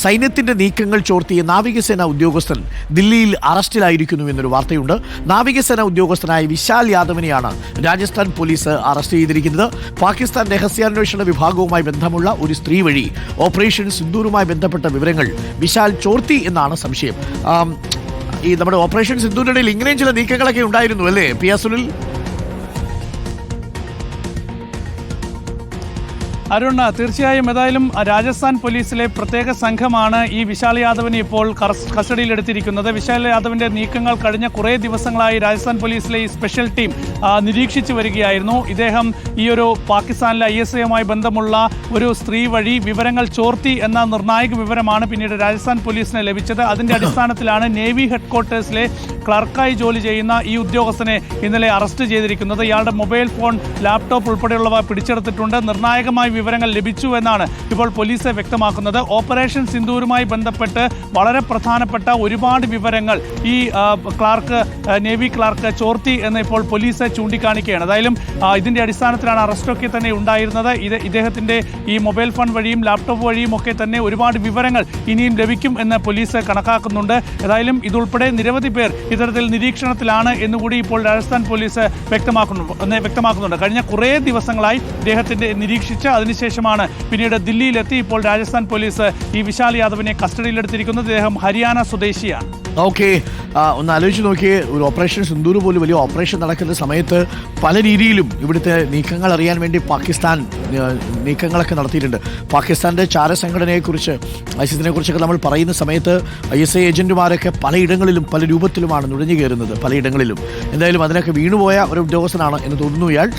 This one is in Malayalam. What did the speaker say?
സൈന്യത്തിന്റെ നീക്കങ്ങൾ ചോർത്തിയ നാവികസേന ഉദ്യോഗസ്ഥൻ ദില്ലിയിൽ അറസ്റ്റിലായിരിക്കുന്നു എന്നൊരു വാർത്തയുണ്ട്. നാവികസേന ഉദ്യോഗസ്ഥനായ വിശാൽ യാദവിനെയാണ് രാജസ്ഥാൻ പോലീസ് അറസ്റ്റ് ചെയ്തിരിക്കുന്നത്. പാകിസ്ഥാൻ രഹസ്യാന്വേഷണ വിഭാഗവുമായി ബന്ധമുള്ള ഒരു സ്ത്രീ വഴി ഓപ്പറേഷൻ സിന്ദൂറുമായി ബന്ധപ്പെട്ട വിവരങ്ങൾ വിശാൽ ചോർത്തി എന്നാണ് സംശയം. ഈ നമ്മുടെ ഓപ്പറേഷൻ സിന്ദൂരിന്റെ ഇടയിൽ ഇങ്ങനെയും ചില നീക്കങ്ങളൊക്കെ ഉണ്ടായിരുന്നു അല്ലേ പി എസ് സുനിൽ? അരുൺ, തീർച്ചയായും ഏതായാലും രാജസ്ഥാൻ പോലീസിലെ പ്രത്യേക സംഘമാണ് ഈ വിശാൽ യാദവിനെ ഇപ്പോൾ കസ്റ്റഡിയിലെടുത്തിരിക്കുന്നത്. വിശാൽ യാദവിന്റെ നീക്കങ്ങൾ കഴിഞ്ഞ കുറേ ദിവസങ്ങളായി രാജസ്ഥാൻ പോലീസിലെ ഈ സ്പെഷ്യൽ ടീം നിരീക്ഷിച്ചു വരികയായിരുന്നു. ഇദ്ദേഹം ഈ ഒരു പാകിസ്ഥാനിലെ ISIയുമായി ബന്ധമുള്ള ഒരു സ്ത്രീ വഴി വിവരങ്ങൾ ചോർത്തി എന്ന നിർണായക വിവരമാണ് പിന്നീട് രാജസ്ഥാൻ പോലീസിന് ലഭിച്ചത്. അതിന്റെ അടിസ്ഥാനത്തിലാണ് നേവി ഹെഡ്ക്വാർട്ടേഴ്സിലെ ക്ലർക്കായി ജോലി ചെയ്യുന്ന ഈ ഉദ്യോഗസ്ഥനെ ഇന്നലെ അറസ്റ്റ് ചെയ്തിരിക്കുന്നത്. ഇയാളുടെ മൊബൈൽ ഫോൺ, ലാപ്ടോപ്പ് ഉൾപ്പെടെയുള്ളവ പിടിച്ചെടുത്തിട്ടുണ്ട്. നിർണായകമായ വിവരങ്ങൾ ലഭിച്ചു എന്നാണ് ഇപ്പോൾ പോലീസ് വ്യക്തമാക്കുന്നത്. ഓപ്പറേഷൻ സിന്ദൂരുമായി ബന്ധപ്പെട്ട് വളരെ പ്രധാനപ്പെട്ട ഒരുപാട് വിവരങ്ങൾ ഈ നേവി ക്ലാർക്ക് ചോർത്തി എന്ന് ഇപ്പോൾ പോലീസ് ചൂണ്ടിക്കാണിക്കുകയാണ്. ഏതായാലും ഇതിന്റെ അടിസ്ഥാനത്തിലാണ് അറസ്റ്റൊക്കെ തന്നെ ഉണ്ടായിരുന്നത്. ഇദ്ദേഹത്തിന്റെ ഈ മൊബൈൽ ഫോൺ വഴിയും ലാപ്ടോപ്പ് വഴിയും ഒക്കെ തന്നെ ഒരുപാട് വിവരങ്ങൾ ഇനിയും ലഭിക്കും എന്ന് പോലീസ് കണക്കാക്കുന്നുണ്ട്. ഏതായാലും ഇതുൾപ്പെടെ നിരവധി പേർ ഇത്തരത്തിൽ നിരീക്ഷണത്തിലാണ് എന്നുകൂടി ഇപ്പോൾ രാജസ്ഥാൻ പോലീസ് വ്യക്തമാക്കുന്നുണ്ട്. കഴിഞ്ഞ കുറേ ദിവസങ്ങളായി ഇദ്ദേഹത്തിന്റെ നിരീക്ഷിച്ച് അതിനുശേഷമാണ് പിന്നീട് ദില്ലിയിലെത്തി ഇപ്പോൾ രാജസ്ഥാൻ പോലീസ് ഈ വിശാൽ യാദവിനെ കസ്റ്റഡിയിലെടുത്തിരിക്കുന്നത്. ഇദ്ദേഹം ഹരിയാന സ്വദേശിയാണ്. ഓക്കെ, ഒന്ന് ആലോചിച്ച് നോക്കിയേ, ഒരു ഓപ്പറേഷൻ സിന്ദൂർ പോലും വലിയ ഓപ്പറേഷൻ നടക്കുന്ന സമയത്ത് പല രീതിയിലും ഇവിടുത്തെ നീക്കങ്ങൾ അറിയാൻ വേണ്ടി പാകിസ്ഥാൻ നീക്കങ്ങളൊക്കെ നടത്തിയിട്ടുണ്ട്. പാകിസ്ഥാൻ്റെ ചാരസംഘടനയെക്കുറിച്ച്, ISISനെ കുറിച്ചൊക്കെ നമ്മൾ പറയുന്ന സമയത്ത് ISI ഏജന്റുമാരൊക്കെ പലയിടങ്ങളിലും പല രൂപത്തിലുമാണ് നുഴഞ്ഞു കയറുന്നത്, പലയിടങ്ങളിലും. എന്തായാലും അതിനൊക്കെ വീണുപോയ ഒരു ഉദ്യോഗസ്ഥനാണ് എന്ന് തോന്നുന്നു ഇയാൾ.